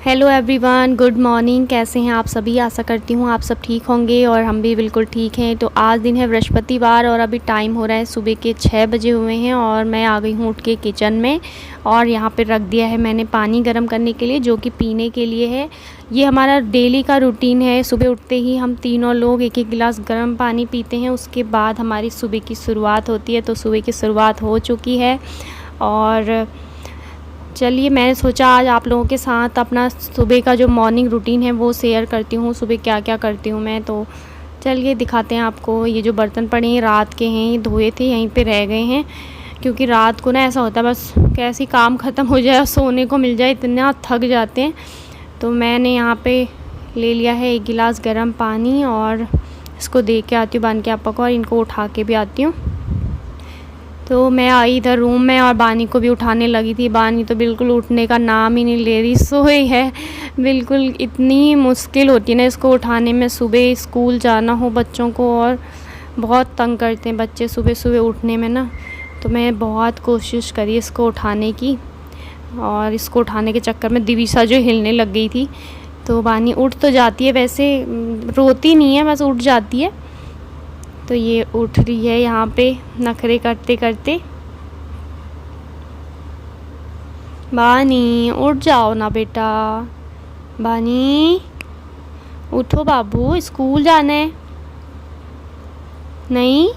Hello everyone, good morning. कैसे हैं आप सभी? आशा करती हूँ आप सब ठीक होंगे और हम भी बिल्कुल ठीक हैं। तो आज दिन है बृहस्पतिवार और अभी टाइम हो रहा है सुबह के 6 बजे हुए हैं और मैं आ गई हूँ उठ के किचन में। और यहाँ पे रख दिया है मैंने पानी गर्म करने के लिए, जो कि पीने के लिए है। ये हमारा डेली का रूटीन है। सुबह उठते ही हम तीनों लोग एक एक गिलास गर्म पानी पीते हैं, उसके बाद हमारी सुबह की शुरुआत होती है। तो सुबह की शुरुआत हो चुकी है और चलिए मैंने सोचा आज आप लोगों के साथ अपना सुबह का जो मॉर्निंग रूटीन है वो शेयर करती हूँ। सुबह क्या क्या करती हूँ मैं, तो चलिए दिखाते हैं आपको। ये जो बर्तन पड़े हैं रात के हैं, ये धोए थे यहीं पे रह गए हैं, क्योंकि रात को ना ऐसा होता है बस कैसे ही काम ख़त्म हो जाए और सोने को मिल जाए, इतना थक जाते हैं। तो मैंने यहाँ पे ले लिया है 1 गिलास गर्म पानी और इसको दे के आती हूँ बान के आपा को, और इनको उठा के भी आती हूँ। तो मैं आई इधर रूम में और बानी को भी उठाने लगी थी। बानी तो बिल्कुल उठने का नाम ही नहीं ले रही, सोई है बिल्कुल। इतनी मुश्किल होती है ना इसको उठाने में, सुबह स्कूल जाना हो बच्चों को, और बहुत तंग करते हैं बच्चे सुबह सुबह उठने में ना। तो मैं बहुत कोशिश करी इसको उठाने की, और इसको उठाने के चक्कर में दिविशा जो हिलने लग गई थी। तो बानी उठ तो जाती है, वैसे रोती नहीं है, बस उठ जाती है। तो ये उठ रही है यहाँ पे नखरे करते करते। बानी उठ जाओ ना बेटा, बानी उठो बाबू, स्कूल जाना है। नहीं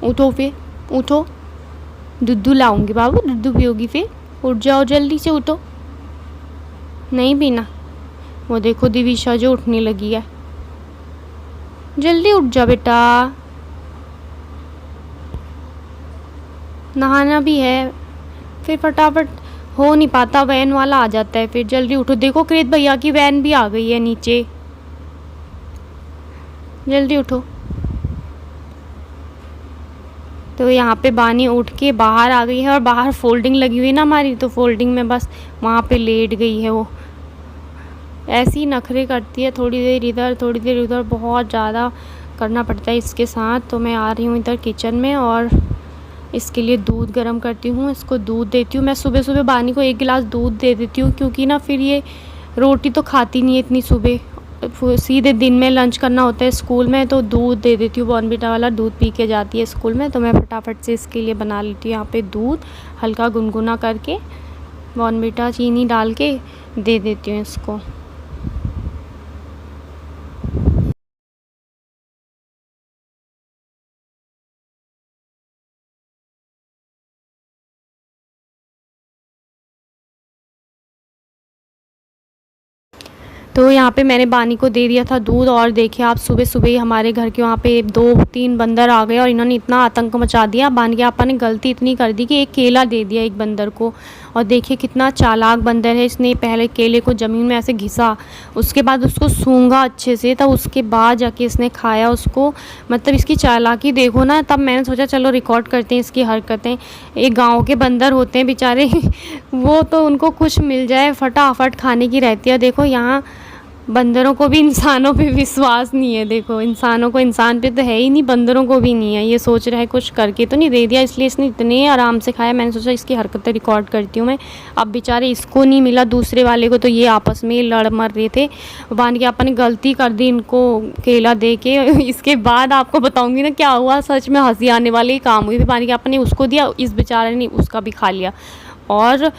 उठो, फिर उठो, दूध लाऊंगी बाबू, दूध पियोगी फिर। उठ जाओ जल्दी से, उठो। नहीं पीना? वो देखो दिविशा जो उठने लगी है, जल्दी उठ जा बेटा। नहाना भी है, फिर फटाफट हो नहीं पाता, वैन वाला आ जाता है, फिर जल्दी उठो। देखो कृत भैया की वैन भी आ गई है नीचे, जल्दी उठो। तो यहाँ पे बानी उठ के बाहर आ गई है, और बाहर फोल्डिंग लगी हुई है ना हमारी, तो फोल्डिंग में बस वहाँ पे लेट गई है वो। ऐसी नखरे करती है, थोड़ी देर इधर थोड़ी देर उधर, बहुत ज़्यादा करना पड़ता है इसके साथ। तो मैं आ रही हूँ इधर किचन में और इसके लिए दूध गर्म करती हूँ, इसको दूध देती हूँ। मैं सुबह सुबह बानी को 1 गिलास दूध दे देती हूँ, क्योंकि ना फिर ये रोटी तो खाती नहीं है इतनी सुबह, सीधे दिन में लंच करना होता है स्कूल में। तो दूध दे देती हूँ, बॉर्नविटा वाला दूध पी के जाती है स्कूल में। तो मैं फटाफट से इसके लिए बना लेती हूँ यहाँ पे दूध, हल्का गुनगुना करके बॉर्नविटा चीनी डाल के दे देती हूँ इसको। तो यहाँ पे मैंने बानी को दे दिया था दूध, और देखिए आप सुबह सुबह ही हमारे घर के वहाँ पे 2-3 बंदर आ गए और इन्होंने इतना आतंक मचा दिया। बानी के आपा ने गलती इतनी कर दी कि एक केला दे दिया एक बंदर को, और देखिए कितना चालाक बंदर है। इसने पहले केले को ज़मीन में ऐसे घिसा, उसके बाद उसको सूंघा अच्छे से, तब उसके बाद जाके इसने खाया उसको। मतलब इसकी चालाकी देखो ना। तब मैंने सोचा चलो रिकॉर्ड करते हैं इसकी हरकतें। एक गाँव के बंदर होते हैं बेचारे वो तो उनको कुछ मिल जाए फटाफट खाने की रहती है। देखो यहाँ बंदरों को भी इंसानों पे विश्वास नहीं है। देखो इंसानों को इंसान पे तो है ही नहीं, बंदरों को भी नहीं है। ये सोच रहा है कुछ करके तो नहीं दे दिया, इसलिए इसने इतने आराम से खाया। मैंने सोचा इसकी हरकतें रिकॉर्ड करती हूँ मैं। अब बेचारे इसको नहीं मिला, दूसरे वाले को, तो ये आपस में लड़ मर रहे थे। बान के आपने गलती कर दी इनको केला दे के इसके बाद आपको बताऊँगी ना क्या हुआ, सच में हंसी आने वाली काम हुई। फिर बान के आपने उसको दिया, इस बेचारे ने उसका भी खा लिया, और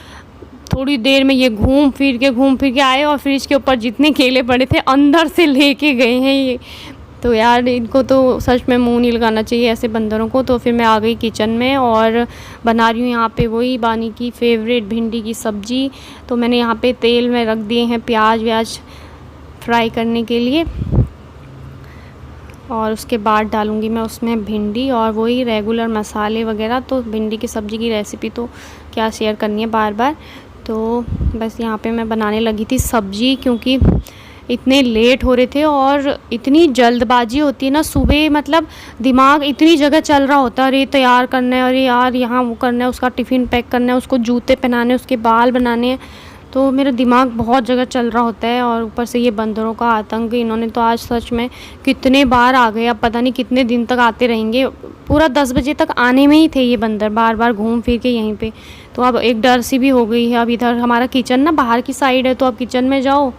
थोड़ी देर में ये घूम फिर के आए और फ्रिज के ऊपर जितने केले पड़े थे अंदर से लेके गए हैं ये। तो यार इनको तो सच में मुंह नहीं लगाना चाहिए ऐसे बंदरों को। तो फिर मैं आ गई किचन में और बना रही हूँ यहाँ पे वही बानी की फेवरेट भिंडी की सब्ज़ी। तो मैंने यहाँ पे तेल में रख दिए हैं प्याज व्याज फ्राई करने के लिए, और उसके बाद डालूँगी मैं उसमें भिंडी और वही रेगुलर मसाले वगैरह। तो भिंडी की सब्ज़ी की रेसिपी तो क्या शेयर करनी है बार बार। तो बस यहाँ पे मैं बनाने लगी थी सब्ज़ी, क्योंकि इतने लेट हो रहे थे और इतनी जल्दबाजी होती है ना सुबह। मतलब दिमाग इतनी जगह चल रहा होता है, अरे तैयार करना है, अरे यार यहाँ वो करना है, उसका टिफ़िन पैक करना है, उसको जूते पहनाने, उसके बाल बनाने हैं। तो मेरा दिमाग बहुत जगह चल रहा होता है और ऊपर से ये बंदरों का आतंक, इन्होंने तो आज सच में कितने बार आ गए, अब पता नहीं कितने दिन तक आते रहेंगे। पूरा 10 बजे तक आने में ही थे ये बंदर, बार बार घूम फिर के यहीं पे। तो अब एक डर सी भी हो गई है। अब इधर हमारा किचन ना बाहर की साइड है, तो अब किचन में जाओ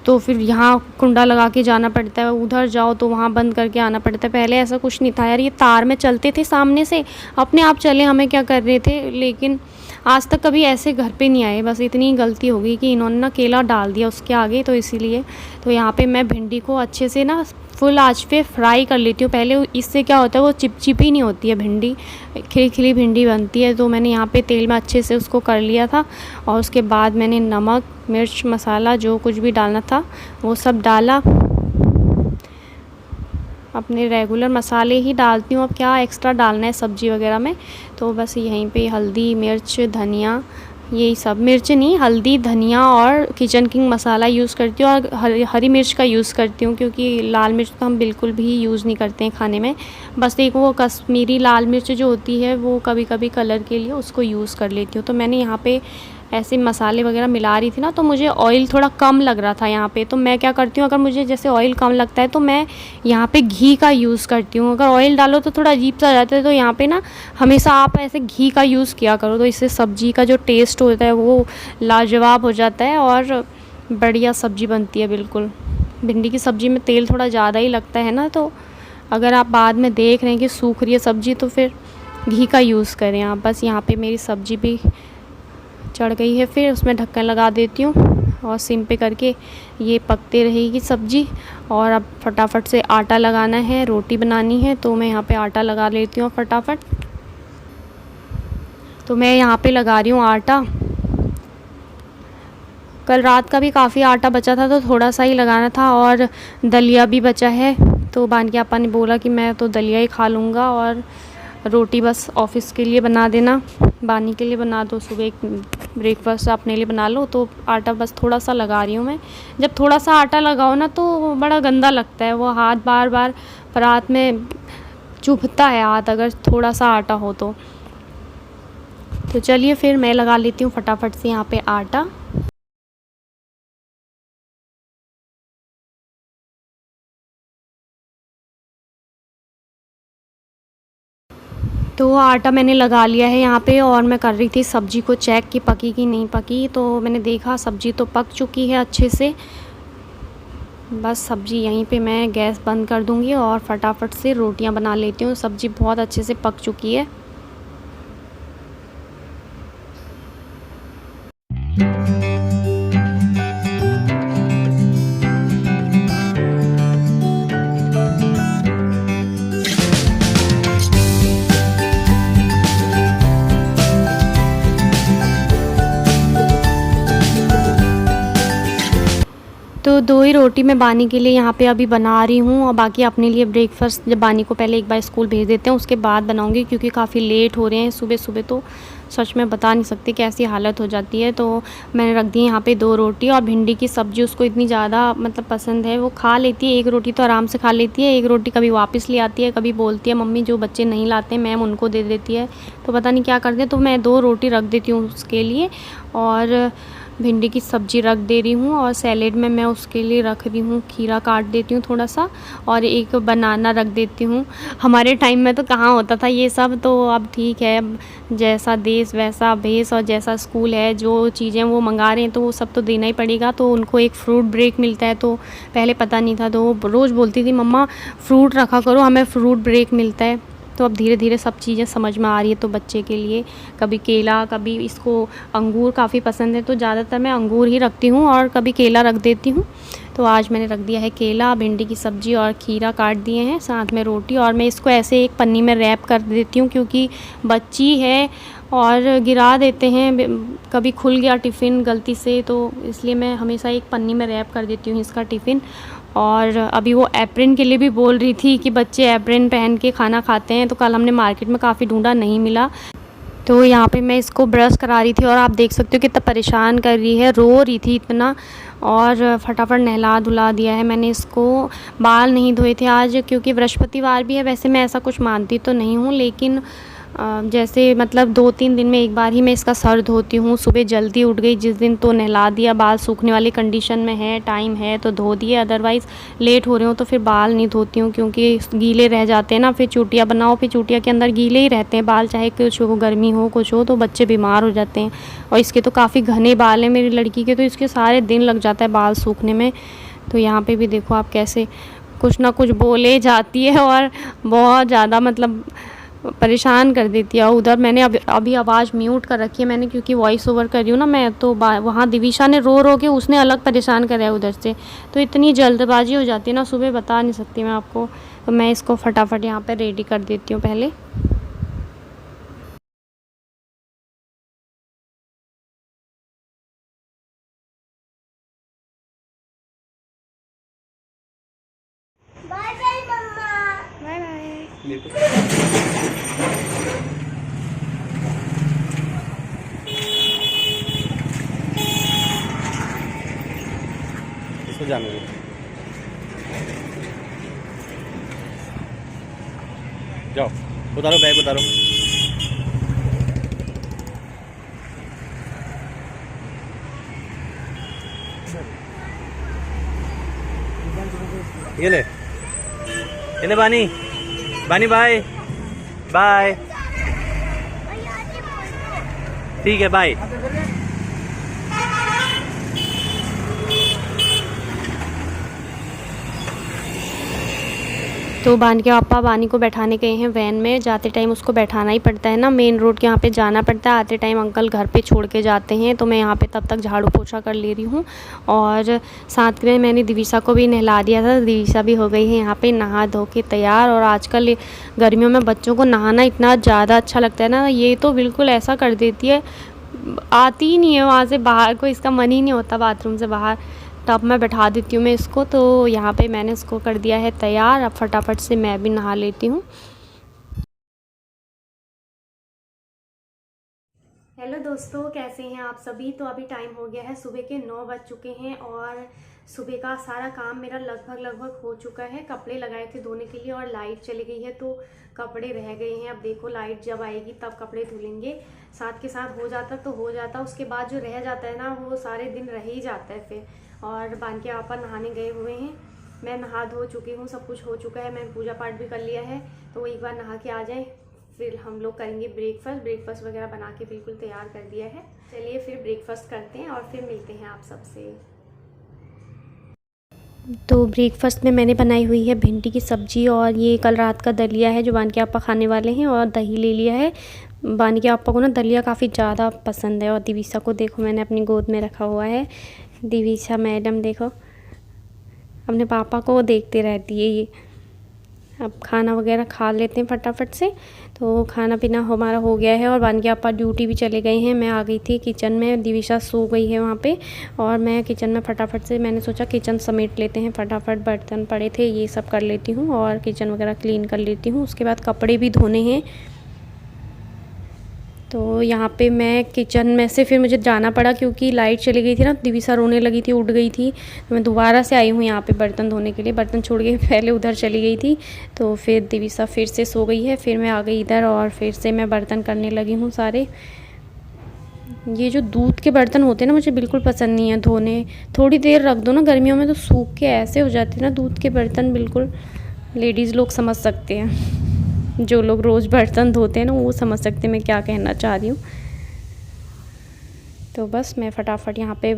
तो फिर यहाँ कुंडा लगा के जाना पड़ता है, उधर जाओ तो वहाँ बंद करके आना पड़ता है। पहले ऐसा कुछ नहीं था यार, ये तार में चलते थे सामने से, अपने आप चले, हमें क्या कर रहे थे। लेकिन आज तक कभी ऐसे घर पे नहीं आए। बस इतनी गलती हो गई कि इन्होंने ना केला डाल दिया उसके आगे, तो इसीलिए। तो यहाँ पे मैं भिंडी को अच्छे से ना फुल आँच पे फ्राई कर लेती हूँ पहले। इससे क्या होता है, वो चिपचिपी नहीं होती है भिंडी, खिली खिली भिंडी बनती है। तो मैंने यहाँ पे तेल में अच्छे से उसको कर लिया था और उसके बाद मैंने नमक, मिर्च, मसाला जो कुछ भी डालना था वो सब डाला। अपने रेगुलर मसाले ही डालती हूँ, अब क्या एक्स्ट्रा डालना है सब्ज़ी वगैरह में। तो बस यहीं पे हल्दी, मिर्च, धनिया, यही सब, मिर्च नहीं, हल्दी, धनिया और किचन किंग मसाला यूज़ करती हूँ। और हरी मिर्च का यूज़ करती हूँ, क्योंकि लाल मिर्च तो हम बिल्कुल भी यूज़ नहीं करते हैं खाने में। बस एक वो कश्मीरी लाल मिर्च जो होती है वो कभी कभी कलर के लिए उसको यूज़ कर लेती हूँ। तो मैंने यहाँ पे ऐसे मसाले वगैरह मिला रही थी ना, तो मुझे ऑयल थोड़ा कम लग रहा था यहाँ पे। तो मैं क्या करती हूँ, अगर मुझे जैसे ऑयल कम लगता है तो मैं यहाँ पे घी का यूज़ करती हूँ। अगर ऑयल डालो तो थोड़ा अजीब सा जाता है, तो यहाँ पे ना हमेशा आप ऐसे घी का यूज़ किया करो, तो इससे सब्ज़ी का जो टेस्ट होता है वो लाजवाब हो जाता है और बढ़िया सब्ज़ी बनती है बिल्कुल। भिंडी की सब्ज़ी में तेल थोड़ा ज़्यादा ही लगता है ना, तो अगर आप बाद में देख रहे हैं कि सूख रही है सब्ज़ी तो फिर घी का यूज़ करें आप। बस यहाँ पे मेरी सब्ज़ी भी चढ़ गई है, फिर उसमें ढक्कन लगा देती हूँ और सिम पे करके ये पकते रहेगी सब्ज़ी। और अब फटाफट से आटा लगाना है, रोटी बनानी है, तो मैं यहाँ पे आटा लगा लेती हूँ फटाफट। तो मैं यहाँ पे लगा रही हूँ आटा। कल रात का भी काफ़ी आटा बचा था, तो थोड़ा सा ही लगाना था, और दलिया भी बचा है। तो बानके पापा ने बोला कि मैं तो दलिया ही खा लूँगा और रोटी बस ऑफ़िस के लिए बना देना, बानी के लिए बना दो, सुबह एक ब्रेकफास्ट अपने लिए बना लो। तो आटा बस थोड़ा सा लगा रही हूँ मैं। जब थोड़ा सा आटा लगाओ ना तो बड़ा गंदा लगता है, वो हाथ बार बार परात में चुभता है हाथ, अगर थोड़ा सा आटा हो तो। चलिए फिर मैं लगा लेती हूँ फटाफट से यहाँ पे आटा। तो आटा मैंने लगा लिया है यहाँ पे, और मैं कर रही थी सब्ज़ी को चेक कि पकी कि नहीं पकी। तो मैंने देखा सब्ज़ी तो पक चुकी है अच्छे से। बस सब्ज़ी यहीं पे मैं गैस बंद कर दूँगी और फटाफट से रोटियाँ बना लेती हूँ। सब्ज़ी बहुत अच्छे से पक चुकी है। तो 2 ही रोटी मैं बानी के लिए यहाँ पे अभी बना रही हूँ, और बाकी अपने लिए ब्रेकफास्ट जब बानी को पहले एक बार स्कूल भेज देते हैं उसके बाद बनाऊँगी, क्योंकि काफ़ी लेट हो रहे हैं सुबह सुबह। तो सच में बता नहीं सकती कैसी हालत हो जाती है। तो मैंने रख दी यहाँ पे 2 रोटी, और भिंडी की सब्ज़ी उसको इतनी ज़्यादा मतलब पसंद है, वो खा लेती है। 1 रोटी तो आराम से खा लेती है, 1 रोटी कभी वापस ले आती है, कभी बोलती है मम्मी जो बच्चे नहीं लाते मैम उनको दे देती है। तो पता नहीं क्या करते हैं, तो मैं 2 रोटी रख देती हूँ उसके लिए, और भिंडी की सब्ज़ी रख दे रही हूँ। और सैलेड में मैं उसके लिए रख रही हूँ खीरा काट देती हूँ थोड़ा सा, और एक बनाना रख देती हूँ। हमारे टाइम में तो कहाँ होता था ये सब, तो अब ठीक है, अब जैसा देश वैसा भेस, और जैसा स्कूल है जो चीज़ें वो मंगा रहे हैं तो वो सब तो देना ही पड़ेगा। तो उनको एक फ़्रूट ब्रेक मिलता है, तो पहले पता नहीं था, तो वो रोज़ बोलती थी मम्मा फ़्रूट रखा करो, हमें फ़्रूट ब्रेक मिलता है। तो अब धीरे धीरे सब चीज़ें समझ में आ रही है। तो बच्चे के लिए कभी केला, कभी इसको अंगूर काफ़ी पसंद है, तो ज़्यादातर मैं अंगूर ही रखती हूँ, और कभी केला रख देती हूँ। तो आज मैंने रख दिया है केला, भिंडी की सब्ज़ी और खीरा काट दिए हैं, साथ में रोटी। और मैं इसको ऐसे एक पन्नी में रैप कर देती हूँ, क्योंकि बच्ची है और गिरा देते हैं, कभी खुल गया टिफ़िन गलती से, तो इसलिए मैं हमेशा एक पन्नी में रैप कर देती हूँ इसका टिफ़िन। और अभी वो एप्रिन के लिए भी बोल रही थी कि बच्चे एप्रिन पहन के खाना खाते हैं, तो कल हमने मार्केट में काफ़ी ढूंढा, नहीं मिला। तो यहाँ पे मैं इसको ब्रश करा रही थी, और आप देख सकते हो कितना परेशान कर रही है, रो रही थी इतना। और फटाफट नहला धुला दिया है मैंने इसको। बाल नहीं धोए थे आज, क्योंकि बृहस्पतिवार भी है। वैसे मैं ऐसा कुछ मानती तो नहीं हूँ, लेकिन जैसे मतलब 2-3 दिन में एक बार ही मैं इसका सर धोती हूँ। सुबह जल्दी उठ गई जिस दिन तो नहला दिया, बाल सूखने वाली कंडीशन में है, टाइम है तो धो दिए, अदरवाइज़ लेट हो रहे हो तो फिर बाल नहीं धोती हूँ क्योंकि गीले रह जाते हैं ना। फिर चूटिया बनाओ, फिर चूटिया के अंदर गीले ही रहते हैं बाल, चाहे कुछ हो, गर्मी हो कुछ हो, तो बच्चे बीमार हो जाते हैं। और इसके तो काफ़ी घने बाल हैं मेरी लड़की के, तो इसके सारे दिन लग जाता है बाल सूखने में। तो यहाँ पे भी देखो आप कैसे कुछ ना कुछ बोले जाती है और बहुत ज़्यादा मतलब परेशान कर देती है। उधर मैंने अभी आवाज़ म्यूट कर रखी है मैंने, क्योंकि वॉइस ओवर कर रही हूँ ना मैं, तो वहाँ दिविशा ने रो रो के उसने अलग परेशान करा है उधर से, तो इतनी जल्दबाजी हो जाती है ना सुबह, बता नहीं सकती मैं आपको। तो मैं इसको फटाफट यहाँ पे रेडी कर देती हूँ पहले। Bye bye mamma. Bye bye. इसको जाने दो। जाओ उतारो, बैग उतारो। ये ले बानी, बानी बाय बाय। ठीक है बाय। तो बानी के पापा बानी को बैठाने गए हैं वैन में। जाते टाइम उसको बैठाना ही पड़ता है ना, मेन रोड के यहाँ पे जाना पड़ता है। आते टाइम अंकल घर पे छोड़ के जाते हैं, तो मैं यहाँ पे तब तक झाड़ू पोछा कर ले रही हूँ। और साथ में मैंने दिविशा को भी नहला दिया था। दिविशा भी हो गई है यहाँ पे नहा धो के तैयार। और आजकल गर्मियों में बच्चों को नहाना इतना ज़्यादा अच्छा लगता है ना, ये तो बिल्कुल ऐसा कर देती है, आती ही नहीं है वहाँ से बाहर को, इसका मन ही नहीं होता बाथरूम से बाहर। टब में बैठा देती हूँ मैं इसको। तो यहाँ पे मैंने इसको कर दिया है तैयार। अब फटाफट से मैं भी नहा लेती हूँ। हेलो दोस्तों, कैसे हैं आप सभी। तो अभी टाइम हो गया है, सुबह के 9 बज चुके हैं और सुबह का सारा काम मेरा लगभग हो चुका है। कपड़े लगाए थे धोने के लिए और लाइट चली गई है तो कपड़े रह गए हैं। अब देखो लाइट जब आएगी तब कपड़े धुलेंगे। साथ के साथ हो जाता तो हो जाता, उसके बाद जो रह जाता है ना वो सारे दिन रह ही जाता है फिर। और बान के आपा नहाने गए हुए हैं, मैं नहा धो चुकी हूँ, सब कुछ हो चुका है, मैंने पूजा पाठ भी कर लिया है। तो वो एक बार नहा के आ जाए, फिर हम लोग करेंगे ब्रेकफास्ट वगैरह बना के बिल्कुल तैयार कर दिया है। चलिए फिर ब्रेकफास्ट करते हैं और फिर मिलते हैं आप सबसे। तो ब्रेकफास्ट में मैंने बनाई हुई है भिंडी की सब्ज़ी और ये कल रात का दलिया है जो बान के आपा खाने वाले हैं, और दही ले लिया है। बान के आपा को ना दलिया काफ़ी ज़्यादा पसंद है। और दिविशा को देखो मैंने अपनी गोद में रखा हुआ है। दिविशा मैडम देखो अपने पापा को देखते रहती है ये। अब खाना वगैरह खा लेते हैं फटाफट से। तो खाना पीना हमारा हो गया है और बान के आपा ड्यूटी भी चले गए हैं। मैं आ गई थी किचन में, दिविशा सो गई है वहाँ पे, और मैं किचन में फटाफट से, मैंने सोचा किचन समेट लेते हैं फटाफट, बर्तन पड़े थे ये सब कर लेती हूँ और किचन वगैरह क्लीन कर लेती हूँ। उसके बाद कपड़े भी धोने हैं। तो यहाँ पे मैं किचन में से फिर मुझे जाना पड़ा क्योंकि लाइट चली गई थी ना, दिविशा रोने लगी थी, उठ गई थी। तो मैं दोबारा से आई हूँ यहाँ पे बर्तन धोने के लिए। बर्तन छोड़ के पहले उधर चली गई थी, तो फिर दिविशा फिर से सो गई है। फिर मैं आ गई इधर और फिर से मैं बर्तन करने लगी हूँ सारे। ये जो दूध के बर्तन होते हैं ना मुझे बिल्कुल पसंद नहीं है धोने। थोड़ी देर रख दो ना, गर्मियों में तो सूख के ऐसे हो जाते हैं ना दूध के बर्तन, बिल्कुल लेडीज़ लोग समझ सकते हैं, जो लोग रोज़ बर्तन धोते हैं ना वो समझ सकते हैं मैं क्या कहना चाह रही हूँ। तो बस मैं फटाफट यहाँ पे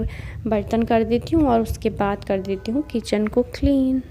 बर्तन कर देती हूँ और उसके बाद कर देती हूँ किचन को क्लीन।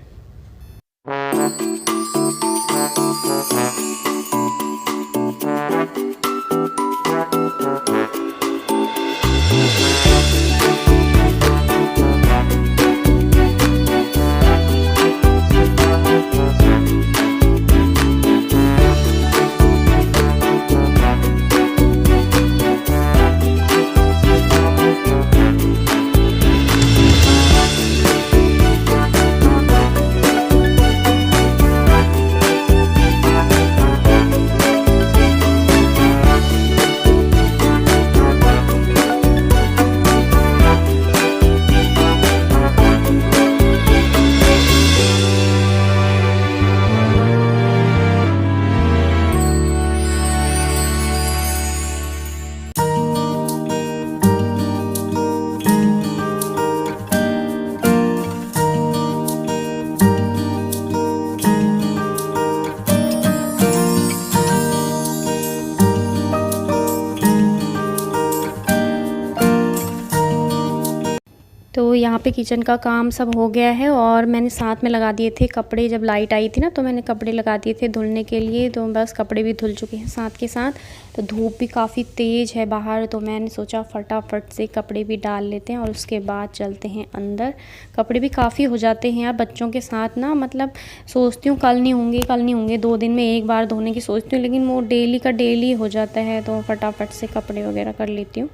यहाँ पे किचन का काम सब हो गया है और मैंने साथ में लगा दिए थे कपड़े। जब लाइट आई थी ना तो मैंने कपड़े लगा दिए थे धुलने के लिए, तो बस कपड़े भी धुल चुके हैं साथ के साथ। तो धूप भी काफ़ी तेज़ है बाहर, तो मैंने सोचा फटाफट से कपड़े भी डाल लेते हैं और उसके बाद चलते हैं अंदर। कपड़े भी काफ़ी हो जाते हैं यार बच्चों के साथ ना, मतलब सोचती हूँ कल नहीं होंगे 2 दिन में एक बार धोने की सोचती हूँ, लेकिन वो डेली का डेली हो जाता है। तो फटाफट से कपड़े वगैरह कर लेती हूँ।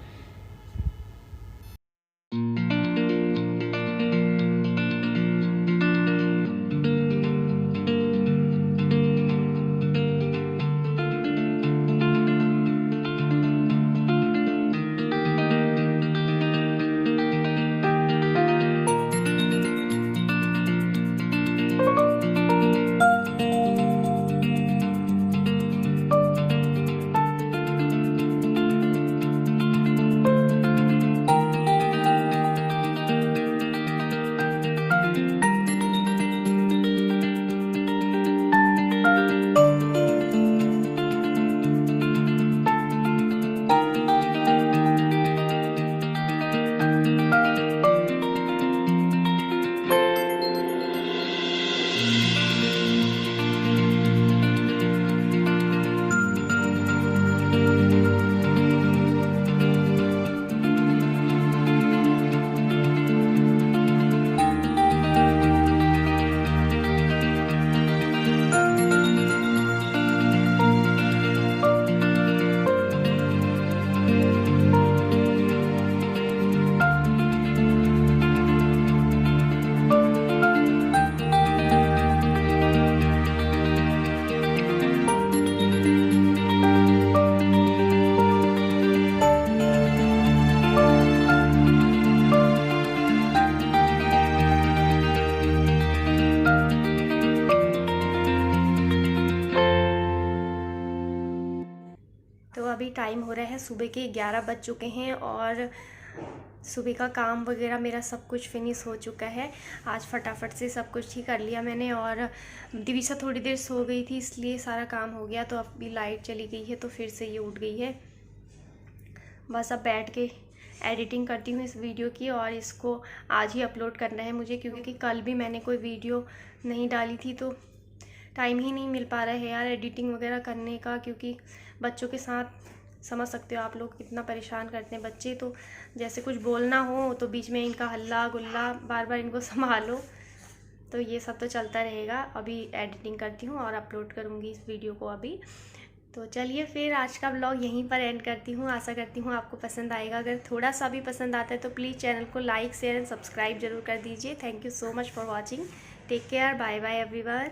तो अभी टाइम हो रहा है सुबह के 11 बज चुके हैं और सुबह का काम वगैरह मेरा सब कुछ फिनिश हो चुका है। आज फटाफट से सब कुछ ही कर लिया मैंने और दिविशा थोड़ी देर सो गई थी इसलिए सारा काम हो गया। तो अभी लाइट चली गई है तो फिर से ये उठ गई है। बस अब बैठ के एडिटिंग करती हूँ इस वीडियो की और इसको आज ही अपलोड करना है मुझे, क्योंकि कल भी मैंने कोई वीडियो नहीं डाली थी तो टाइम ही नहीं मिल पा रहा है यार एडिटिंग वगैरह करने का, क्योंकि बच्चों के साथ समझ सकते हो आप लोग कितना परेशान करते हैं बच्चे। तो जैसे कुछ बोलना हो तो बीच में इनका हल्ला गुल्ला, बार बार इनको संभालो, तो ये सब तो चलता रहेगा। अभी एडिटिंग करती हूँ और अपलोड करूँगी इस वीडियो को अभी। तो चलिए फिर आज का व्लॉग यहीं पर एंड करती हूँ। आशा करती हूँ आपको पसंद आएगा। अगर थोड़ा सा भी पसंद आता है तो प्लीज़ चैनल को लाइक शेयर एंड सब्सक्राइब जरूर कर दीजिए। Thank you so much for watching. Take care, bye bye everyone.